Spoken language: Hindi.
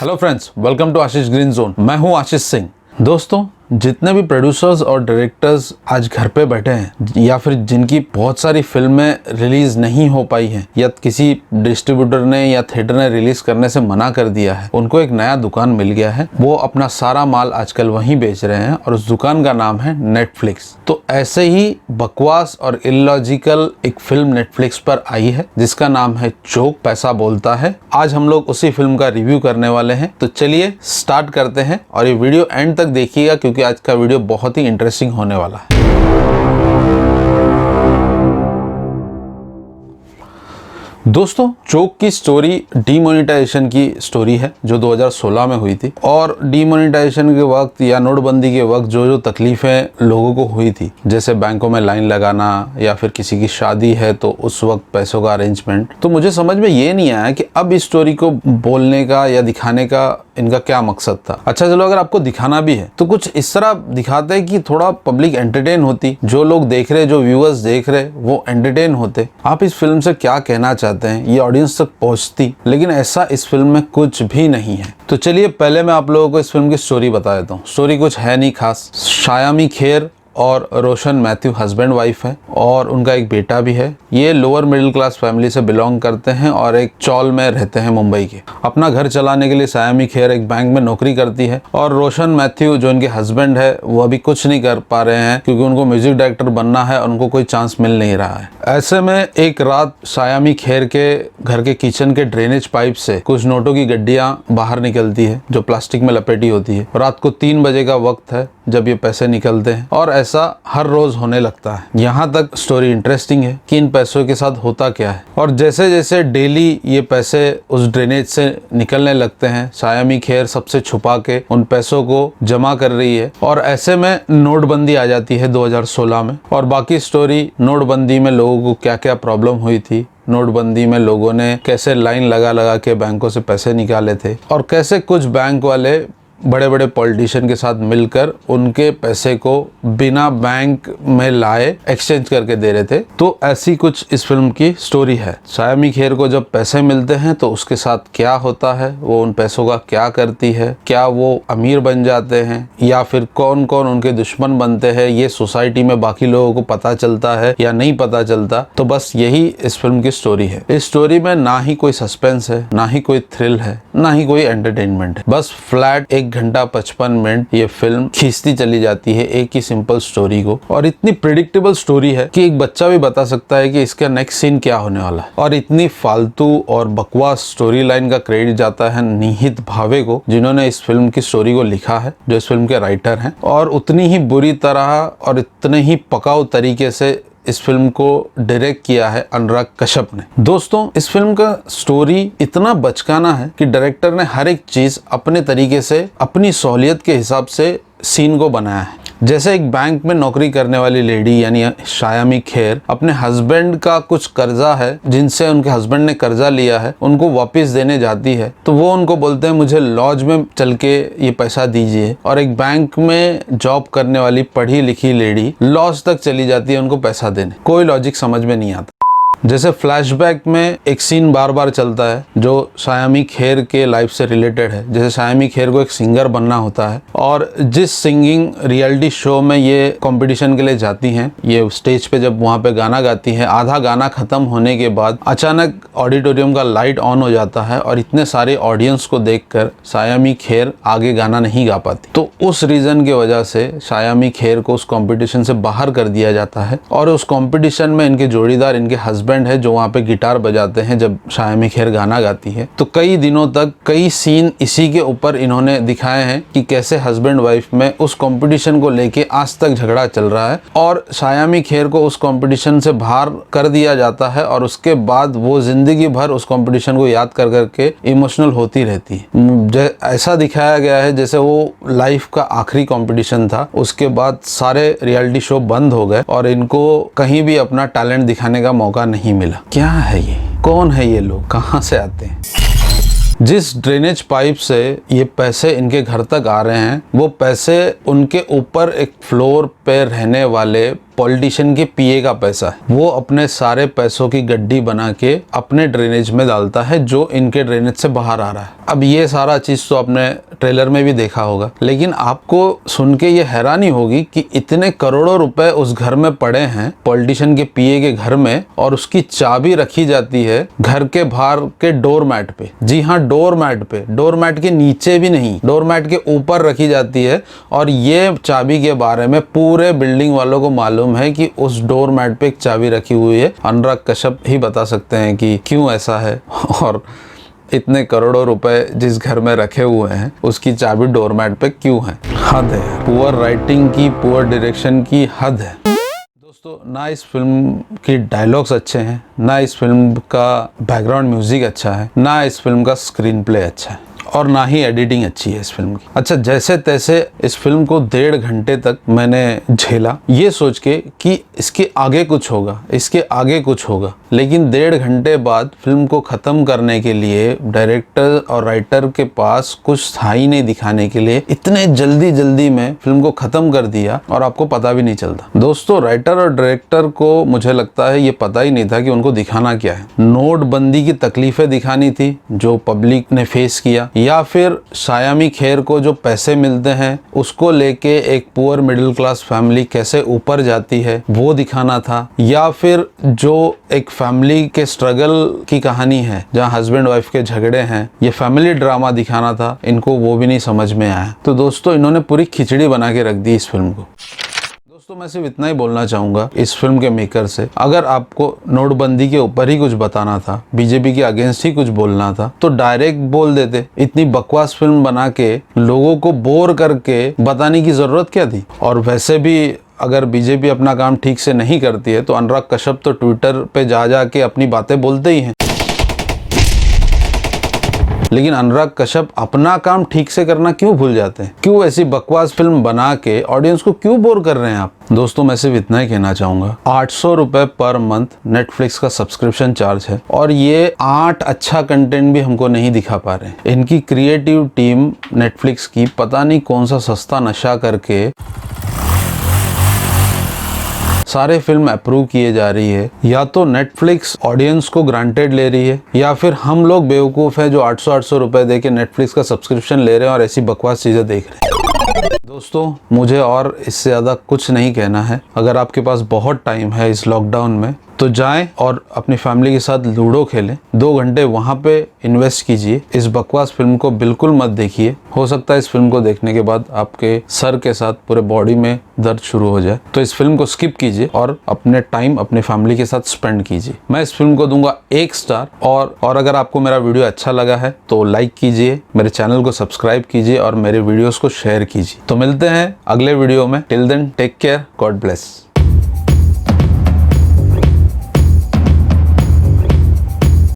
Hello friends, welcome to Ashish green zone. मैं हूं आशीष सिंह। दोस्तों, जितने भी प्रोड्यूसर्स और डायरेक्टर्स आज घर पे बैठे हैं या फिर जिनकी बहुत सारी फिल्में रिलीज नहीं हो पाई हैं या किसी डिस्ट्रीब्यूटर ने या थिएटर ने रिलीज करने से मना कर दिया है, उनको एक नया दुकान मिल गया है। वो अपना सारा माल आजकल वहीं बेच रहे हैं और उस दुकान का नाम है नेटफ्लिक्स। तो ऐसे ही बकवास और इलॉजिकल एक फिल्म नेटफ्लिक्स पर आई है जिसका नाम है चोक पैसा बोलता है। आज हम लोग उसी फिल्म का रिव्यू करने वाले हैं। तो चलिए स्टार्ट करते हैं और ये वीडियो एंड तक देखिएगा क्योंकि आज का वीडियो बहुत ही इंटरेस्टिंग होने वाला है। दोस्तों, चोक की स्टोरी डीमोनेटाइजेशन की स्टोरी है जो 2016 में हुई थी। और डीमोनेटाइजेशन के वक्त या नोटबंदी के वक्त जो जो तकलीफें लोगों को हुई थी, जैसे बैंकों में लाइन लगाना या फिर किसी की शादी है तो उस वक्त पैसों का अरेंजमेंट, तो मुझे समझ में ये नहीं आया कि अब इस स्टोरी को बोलने का या दिखाने का इनका क्या मकसद था। अच्छा चलो, अगर आपको दिखाना भी है तो कुछ इस तरह दिखाते कि थोड़ा पब्लिक एंटरटेन होती, जो लोग देख रहे, जो व्यूअर्स देख रहे वो एंटरटेन होते। आप इस फिल्म से क्या कहना चाहते हैं ये ऑडियंस तक पहुंचती, लेकिन ऐसा इस फिल्म में कुछ भी नहीं है। तो चलिए पहले मैं आप लोगों को इस फिल्म की स्टोरी बता देता हूँ। स्टोरी कुछ है नहीं खास। शायामी खेर और रोशन मैथ्यू हस्बैंड वाइफ है और उनका एक बेटा भी है। ये लोअर मिडिल क्लास फैमिली से बिलोंग करते हैं और एक चौल में रहते हैं मुंबई के। अपना घर चलाने के लिए शायामी खेर एक बैंक में नौकरी करती है और रोशन मैथ्यू जो उनके हस्बैंड है वो अभी कुछ नहीं कर पा रहे हैं क्योंकि उनको म्यूजिक डायरेक्टर बनना है और उनको कोई चांस मिल नहीं रहा है। ऐसे में एक रात शायामी खेर के घर के किचन के ड्रेनेज पाइप से कुछ नोटों की गड्डियां बाहर निकलती है जो प्लास्टिक में लपेटी होती है। रात को 3 बजे का वक्त है जब ये पैसे निकलते हैं और ऐसा हर रोज होने लगता है। यहाँ तक स्टोरी इंटरेस्टिंग है कि इन पैसों के साथ होता क्या है। और जैसे जैसे डेली ये पैसे उस ड्रेनेज से निकलने लगते हैं, शायामी खेर सबसे छुपा के उन पैसों को जमा कर रही है और ऐसे में नोटबंदी आ जाती है 2016 में। और बाकी स्टोरी नोटबंदी में लोगों को क्या क्या प्रॉब्लम हुई थी, नोटबंदी में लोगों ने कैसे लाइन लगा लगा के बैंकों से पैसे निकाले थे और कैसे कुछ बैंक वाले बड़े बड़े पॉलिटिशियन के साथ मिलकर उनके पैसे को बिना बैंक में लाए एक्सचेंज करके दे रहे थे। तो ऐसी कुछ इस फिल्म की स्टोरी है। शायामी खेर को जब पैसे मिलते हैं तो उसके साथ क्या होता है, वो उन पैसों का क्या करती है, क्या वो अमीर बन जाते हैं या फिर कौन कौन उनके दुश्मन बनते हैं, ये सोसाइटी में बाकी लोगों को पता चलता है या नहीं पता चलता। तो बस यही इस फिल्म की स्टोरी है। इस स्टोरी में ना ही कोई सस्पेंस है, ना ही कोई थ्रिल है, ना ही कोई एंटरटेनमेंट है। बस फ्लैट 1 घंटा 55 मिनट ये फिल्म खींचती चली जाती है एक ही सिंपल स्टोरी को। और इतनी प्रिडिक्टेबल स्टोरी है कि एक बच्चा भी बता सकता है कि इसका नेक्स्ट सीन क्या होने वाला है। और इतनी फालतू और बकवास स्टोरी लाइन का क्रेडिट जाता है निहित भावे को, जिन्होंने इस फिल्म की स्टोरी को लिखा है, जो इस फिल्म के राइटर हैं। और उतनी ही बुरी तरह और इतने ही पकाऊ तरीके से इस फिल्म को डायरेक्ट किया है अनुराग कश्यप ने। दोस्तों, इस फिल्म का स्टोरी इतना बचकाना है कि डायरेक्टर ने हर एक चीज अपने तरीके से अपनी सहूलियत के हिसाब से सीन को बनाया है। जैसे एक बैंक में नौकरी करने वाली लेडी यानी शायामी खेर अपने हस्बैंड का कुछ कर्जा है, जिनसे उनके हस्बैंड ने कर्जा लिया है, उनको वापस देने जाती है। तो वो उनको बोलते हैं मुझे लॉज में चल के ये पैसा दीजिए। और एक बैंक में जॉब करने वाली पढ़ी लिखी लेडी लॉज तक चली जाती है उनको पैसा देने। कोई लॉजिक समझ में नहीं आता। जैसे फ्लैशबैक में एक सीन बार बार चलता है जो शायामी खेर के लाइफ से रिलेटेड है। जैसे शायामी खेर को एक सिंगर बनना होता है और जिस सिंगिंग रियलिटी शो में ये कंपटीशन के लिए जाती हैं, ये स्टेज पे जब वहाँ पे गाना गाती हैं, आधा गाना खत्म होने के बाद अचानक ऑडिटोरियम का लाइट ऑन हो जाता है और इतने सारे ऑडियंस को देखकर शायामी खेर आगे गाना नहीं गा पाती। तो उस रीजन की वजह से शायामी खेर को उस कॉम्पिटिशन से बाहर कर दिया जाता है और उस कॉम्पिटिशन में इनके जोड़ीदार, इनके हस्बैंड है जो वहाँ पे गिटार बजाते हैं जब शायामी खेर गाना गाती है। तो कई दिनों तक कई सीन इसी के ऊपर इन्होंने दिखाए हैं कि कैसे हस्बैंड वाइफ में उस कंपटीशन को लेके आज तक झगड़ा चल रहा है और शायामी खेर को उस कंपटीशन से बाहर कर दिया जाता है और उसके बाद वो जिंदगी भर उस कंपटीशन को याद कर करके इमोशनल होती रहती है। ऐसा दिखाया गया है जैसे वो लाइफ का आखिरी कंपटीशन था, उसके बाद सारे रियलिटी शो बंद हो गए और इनको कहीं भी अपना टैलेंट दिखाने का मौका नहीं मिला। क्या है ये, कौन है ये लोग, कहाँ से आते हैं? जिस ड्रेनेज पाइप से ये पैसे इनके घर तक आ रहे हैं, वो पैसे उनके ऊपर एक फ्लोर पे रहने वाले पॉलिटिशियन के पीए का पैसा है, वो अपने सारे पैसों की गड्डी बना के अपने ड्रेनेज में डालता है जो इनके ड्रेनेज से बाहर आ रहा है। अब ये सारा चीज तो आपने ट्रेलर में भी देखा होगा, लेकिन आपको सुन के ये हैरानी होगी कि इतने करोड़ों रुपए उस घर में पड़े हैं पॉलिटिशियन के पीए के घर में, और उसकी चाबी रखी जाती है घर के बाहर के डोरमैट पे। जी हाँ, डोरमैट पे, डोरमैट के नीचे भी नहीं, डोरमैट के ऊपर रखी जाती है। और ये चाबी के बारे में पूरे बिल्डिंग वालों को मालूम है कि उस डोरमैट पे एक चाबी रखी हुई है। अनुराग कश्यप ही बता सकते हैं कि क्यों ऐसा है, और इतने करोड़ों रुपए जिस घर में रखे हुए हैं उसकी चाबी डोरमैट पे क्यों है। हद है, पुअर राइटिंग की, पुअर डायरेक्शन की हद है दोस्तों। ना इस फिल्म की डायलॉग्स अच्छे हैं, ना इस फिल्म का बैकग्राउंड म्यूजिक अच्छा है, ना इस फिल्म का स्क्रीन प्ले अच्छा है, और ना ही एडिटिंग अच्छी है इस फिल्म की। अच्छा, जैसे तैसे इस फिल्म को 1.5 घंटे तक मैंने झेला ये सोच के कि इसके आगे कुछ होगा, इसके आगे कुछ होगा, लेकिन 1.5 घंटे बाद फिल्म को ख़त्म करने के लिए डायरेक्टर और राइटर के पास कुछ था ही नहीं दिखाने के लिए। इतने जल्दी में फिल्म को ख़त्म कर दिया और आपको पता भी नहीं चलता। दोस्तों, राइटर और डायरेक्टर को मुझे लगता है ये पता ही नहीं था कि उनको दिखाना क्या है। नोटबंदी की तकलीफें दिखानी थी जो पब्लिक ने फेस किया, या फिर शायामी खेर को जो पैसे मिलते हैं उसको लेके एक पुअर मिडिल क्लास फैमिली कैसे ऊपर जाती है वो दिखाना था, या फिर जो एक फैमिली के स्ट्रगल की कहानी है जहाँ हस्बैंड वाइफ के झगड़े हैं, ये फैमिली ड्रामा दिखाना था। इनको वो भी नहीं समझ में आया। तो दोस्तों, इन्होंने पूरी खिचड़ी बना के रख दी इस फिल्म को। दोस्तों, मैं सिर्फ इतना ही बोलना चाहूँगा इस फिल्म के मेकर से, अगर आपको नोटबंदी के ऊपर ही कुछ बताना था, बीजेपी के अगेंस्ट ही कुछ बोलना था, तो डायरेक्ट बोल देते। इतनी बकवास फिल्म बना के लोगों को बोर करके बताने की ज़रूरत क्या थी। और वैसे भी अगर बीजेपी अपना काम ठीक से नहीं करती है तो अनुराग कश्यप तो ट्विटर पे जा के अपनी बातें बोलते ही हैं, लेकिन अनुराग कश्यप अपना काम ठीक से करना क्यों भूल जाते हैं? क्यों ऐसी बकवास फिल्म बना के ऑडियंस को क्यों बोर कर रहे हैं आप? दोस्तों, मैं सिर्फ इतना ही कहना चाहूंगा, 800 रुपए पर मंथ नेटफ्लिक्स का सब्सक्रिप्शन चार्ज है, और ये 8 अच्छा कंटेंट भी हमको नहीं दिखा पा रहे हैं। इनकी क्रिएटिव टीम नेटफ्लिक्स की पता नहीं कौन सा सस्ता नशा करके सारे फिल्म अप्रूव किए जा रही है। या तो नेटफ्लिक्स ऑडियंस को ग्रांटेड ले रही है, या फिर हम लोग बेवकूफ़ हैं जो 800 रुपए दे के नेटफ्लिक्स का सब्सक्रिप्शन ले रहे हैं और ऐसी बकवास चीज़ें देख रहे हैं। दोस्तों, मुझे और इससे ज़्यादा कुछ नहीं कहना है। अगर आपके पास बहुत टाइम है इस लॉकडाउन में तो जाएं और अपनी फैमिली के साथ लूडो खेलें। 2 घंटे वहाँ पे इन्वेस्ट कीजिए। इस बकवास फिल्म को बिल्कुल मत देखिए। हो सकता है इस फिल्म को देखने के बाद आपके सर के साथ पूरे बॉडी में दर्द शुरू हो जाए, तो इस फिल्म को स्किप कीजिए और अपने टाइम अपने फैमिली के साथ स्पेंड कीजिए। मैं इस फिल्म को दूंगा 1 स्टार। और अगर आपको मेरा वीडियो अच्छा लगा है तो लाइक कीजिए, मेरे चैनल को सब्सक्राइब कीजिए और मेरे वीडियोस को शेयर कीजिए। तो मिलते हैं अगले वीडियो में। Till then, take care, God bless.